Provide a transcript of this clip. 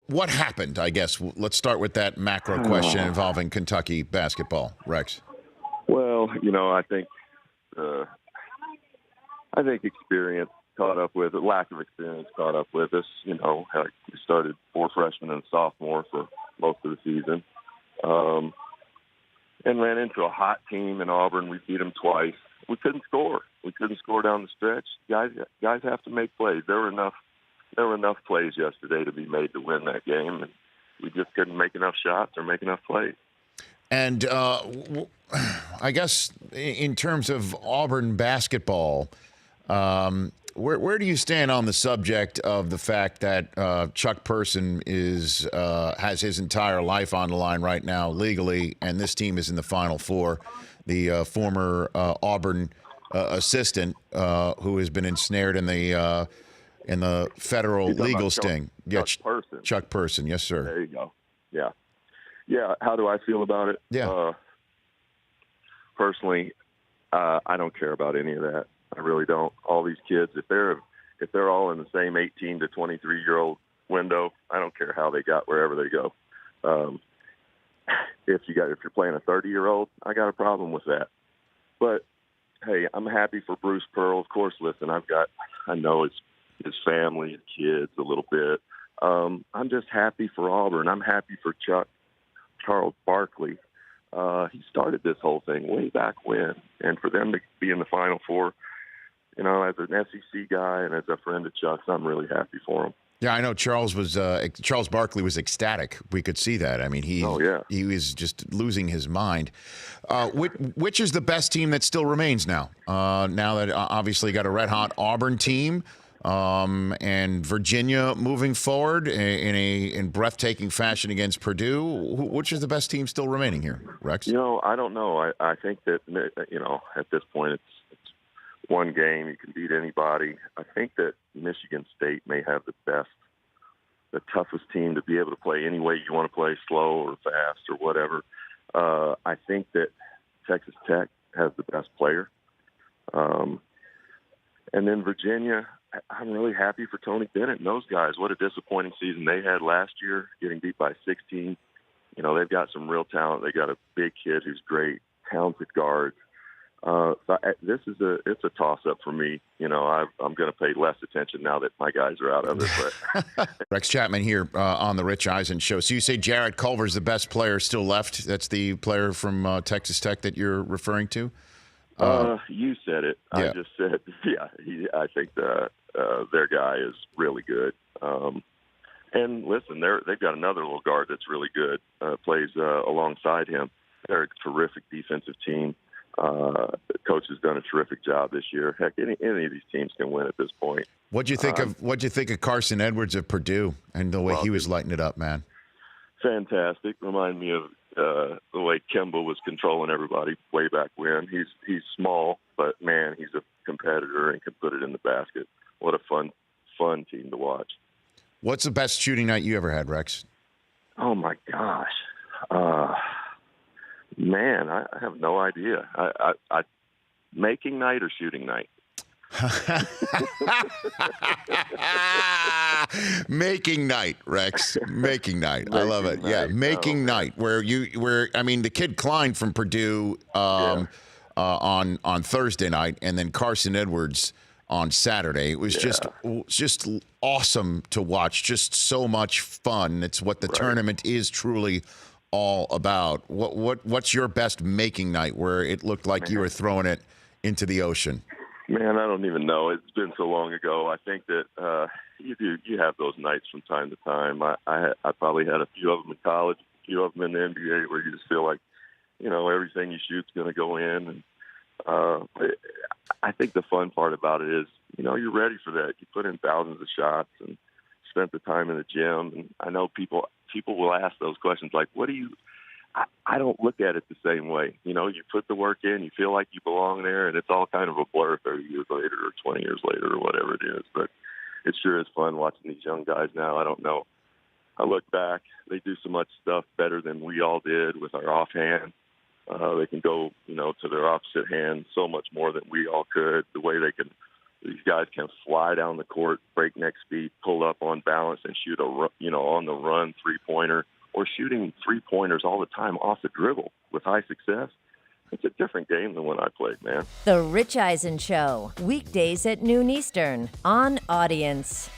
what happened, I guess? Let's start with that macro question involving Kentucky basketball, Rex. Well, I think experience caught up with it, lack of experience caught up with us. We started 4 freshmen and a sophomore for most of the season, and ran into a hot team in Auburn. We beat them twice. We couldn't score. We couldn't score down the stretch. Guys have to make plays. There were enough plays yesterday to be made to win that game, and we just couldn't make enough shots or make enough plays. And I guess in terms of Auburn basketball, where do you stand on the subject of the fact that Chuck Person has his entire life on the line right now legally, and this team is in the Final Four? The former Auburn assistant who has been ensnared in the federal legal sting. Chuck Person, yes, sir. There you go. Yeah. How do I feel about it? Yeah. Personally, I don't care about any of that. I really don't. All these kids, if they're all in the same 18 to 23-year-old window, I don't care how they got wherever they go. If you're playing a 30-year-old, I got a problem with that. But hey, I'm happy for Bruce Pearl. Of course, listen, I know his family, his kids a little bit. I'm just happy for Auburn. I'm happy for Charles Barkley. He started this whole thing way back when, and for them to be in the Final Four, as an SEC guy and as a friend of Chuck's, I'm really happy for him. Yeah, I know Charles Barkley was ecstatic. We could see that. I mean, he was just losing his mind. Which is the best team that still remains now? Now that obviously got a red-hot Auburn team, and Virginia moving forward in breathtaking fashion against Purdue. Which is the best team still remaining here, Rex? I don't know. I think that at this point it's one game. You can beat anybody. I think that Michigan State may have the toughest team to be able to play any way you want to play, slow or fast or whatever. I think that Texas Tech has the best player. And then Virginia, I'm really happy for Tony Bennett and those guys. What a disappointing season they had last year, getting beat by 16. They've got some real talent. They got a big kid who's great, talented guards. It's a toss-up for me. I'm going to pay less attention now that my guys are out of it. But Rex Chapman here on the Rich Eisen Show. So you say Jarrett Culver's the best player still left? That's the player from Texas Tech that you're referring to? You said it. Yeah. I just said, I think their guy is really good. And listen, they've got another little guard that's really good, plays alongside him. They're a terrific defensive team. The coach has done a terrific job this year. Heck, any of these teams can win at this point. What'd you think of Carson Edwards of Purdue and the way he was lighting it up, man? Fantastic. Remind me of the way Kemba was controlling everybody way back when. He's small, but man, he's a competitor and can put it in the basket. What a fun team to watch. What's the best shooting night you ever had, Rex? Oh my gosh. Man, I have no idea. I making night or shooting night? Making night, Rex. Making night. I love it. Yeah, making night. Where the kid Klein from Purdue on Thursday night, and then Carson Edwards on Saturday. It was just awesome to watch. Just so much fun. It's what the tournament is truly all about. What's your best making night where it looked like you were throwing it into the ocean? Man, I don't even know. It's been so long ago. I think that you have those nights from time to time. I probably had a few of them in college, a few of them in the NBA, where you just feel like everything you shoot's going to go in. And I think the fun part about it is you're ready for that. You put in thousands of shots and spent the time in the gym. And I know people will ask those questions like, what do you? I don't look at it the same way. You put the work in, you feel like you belong there, and it's all kind of a blur 30 years later or 20 years later or whatever it is. But it sure is fun watching these young guys now. I don't know. I look back, they do so much stuff better than we all did with our offhand. They can go, to their opposite hand so much more than we all could. The way they can These guys can fly down the court, breakneck speed, pull up on balance, and shoot on the run 3-pointer, or shooting 3-pointers all the time off the dribble with high success. It's a different game than when I played, man. The Rich Eisen Show, weekdays at noon Eastern on Audience.